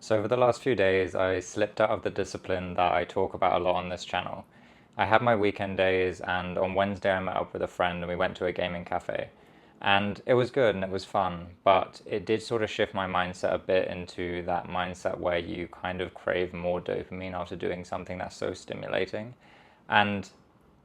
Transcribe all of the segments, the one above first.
So over the last few days, I slipped out of the discipline that I talk about a lot on this channel. I had my weekend days, and on Wednesday I met up with a friend and we went to a gaming cafe. And it was good and it was fun, but it did sort of shift my mindset a bit into that mindset where you kind of crave more dopamine after doing something that's so stimulating. And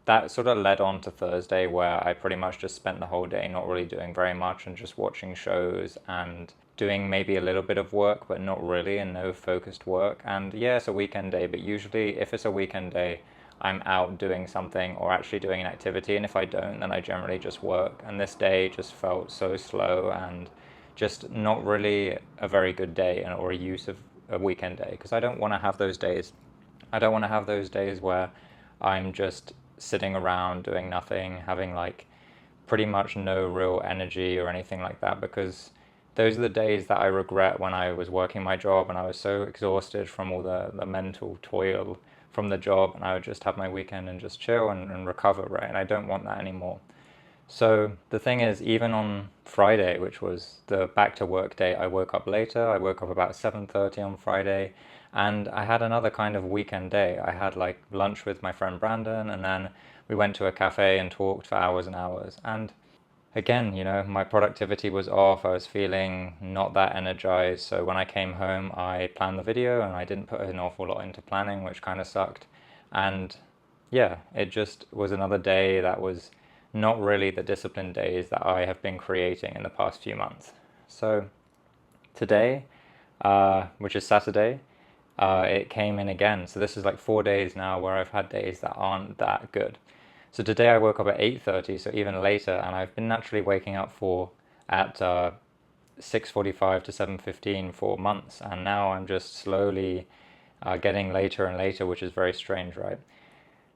that sort of led on to Thursday, where I pretty much just spent the whole day not really doing very much and just watching shows and doing maybe a little bit of work, but not really, and no focused work. And yeah, it's a weekend day, but usually if it's a weekend day, I'm out doing something or actually doing an activity. And if I don't, then I generally just work. And this day just felt so slow and just not really a very good day or a use of a weekend day, because I don't want to have those days. I don't want to have those days where I'm just sitting around doing nothing, having like pretty much no real energy or anything like that, because those are the days that I regret when I was working my job and I was so exhausted from all the mental toil from the job, and I would just have my weekend and just chill and recover, right? And I don't want that anymore. So the thing is, even on Friday, which was the back to work day, I woke up later. I woke up about 7:30 on Friday, and I had another kind of weekend day. I had like lunch with my friend Brandon, and then we went to a cafe and talked for hours and hours. And again, my productivity was off. I was feeling not that energized. So when I came home, I planned the video and I didn't put an awful lot into planning, which kind of sucked. And yeah, it just was another day that was not really the disciplined days that I have been creating in the past few months. So today, which is Saturday, it came in again. So this is like 4 days now where I've had days that aren't that good. So today I woke up at 8:30, so even later, and I've been naturally waking up for at 6:45 to 7:15 for months, and now I'm just slowly getting later and later, which is very strange, right?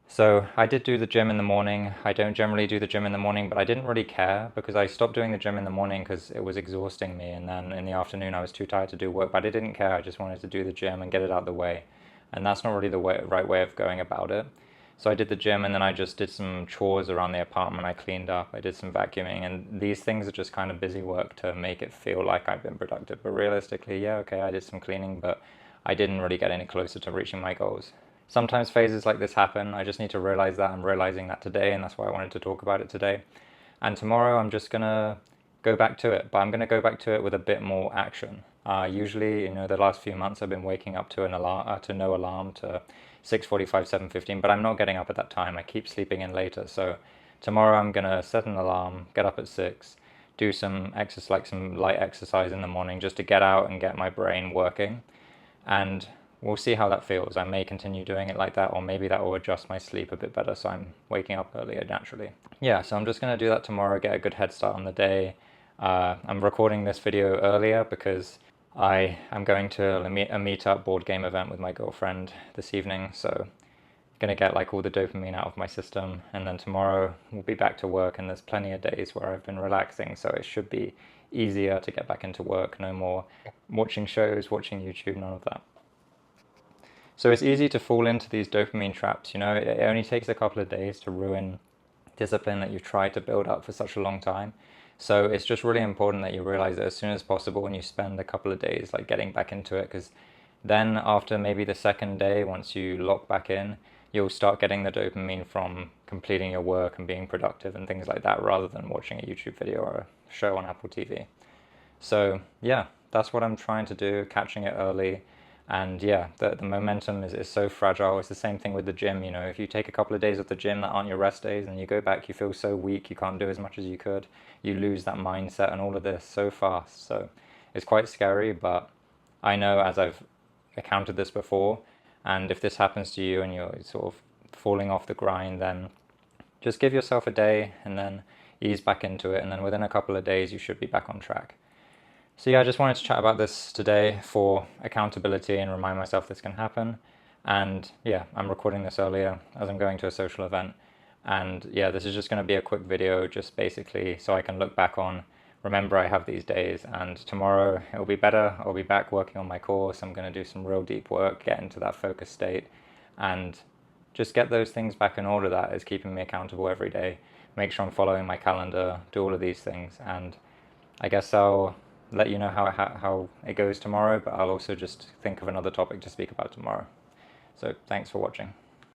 So I did do the gym in the morning. I don't generally do the gym in the morning, but I didn't really care because I stopped doing the gym in the morning because it was exhausting me, and then in the afternoon I was too tired to do work, but I didn't care. I just wanted to do the gym and get it out of the way, and that's not really the right way of going about it. So I did the gym, and then I just did some chores around the apartment. I cleaned up, I did some vacuuming, and these things are just kind of busy work to make it feel like I've been productive. But realistically, yeah, okay, I did some cleaning, but I didn't really get any closer to reaching my goals. Sometimes phases like this happen. I just need to realize that. I'm realizing that today, and that's why I wanted to talk about it today. And tomorrow I'm just gonna go back to it, but I'm gonna go back to it with a bit more action. Usually, the last few months I've been waking up to an alarm, to no alarm, to 6:45, 7:15, but I'm not getting up at that time. I keep sleeping in later. So tomorrow I'm gonna set an alarm, get up at 6, do some exercise, like some light exercise in the morning, just to get out and get my brain working. And we'll see how that feels. I may continue doing it like that, or maybe that will adjust my sleep a bit better so I'm waking up earlier naturally. Yeah, so I'm just going to do that tomorrow, get a good head start on the day. I'm recording this video earlier because I am going to a meetup board game event with my girlfriend this evening, so gonna get like all the dopamine out of my system, and then tomorrow we'll be back to work, and there's plenty of days where I've been relaxing, so it should be easier to get back into work. No more watching shows, watching YouTube, none of that. So it's easy to fall into these dopamine traps. It only takes a couple of days to ruin discipline that you've tried to build up for such a long time. So it's just really important that you realize it as soon as possible, and you spend a couple of days like getting back into it, because then after maybe the second day, once you lock back in, you'll start getting the dopamine from completing your work and being productive and things like that, rather than watching a YouTube video or a show on Apple TV. So yeah, that's what I'm trying to do, catching it early. And yeah, the momentum is so fragile. It's the same thing with the gym. If you take a couple of days of the gym that aren't your rest days and you go back, you feel so weak, you can't do as much as you could. You lose that mindset and all of this so fast. So it's quite scary, but I know, as I've encountered this before, and if this happens to you and you're sort of falling off the grind, then just give yourself a day and then ease back into it. And then within a couple of days, you should be back on track. So yeah, I just wanted to chat about this today for accountability and remind myself this can happen. And yeah, I'm recording this earlier as I'm going to a social event. And yeah, this is just going to be a quick video, just basically so I can look back on, remember I have these days, and tomorrow it'll be better. I'll be back working on my course. I'm going to do some real deep work, get into that focus state, and just get those things back in order. That is keeping me accountable every day. Make sure I'm following my calendar, do all of these things, and I guess I'll let you know how it goes tomorrow, but I'll also just think of another topic to speak about tomorrow. So thanks for watching.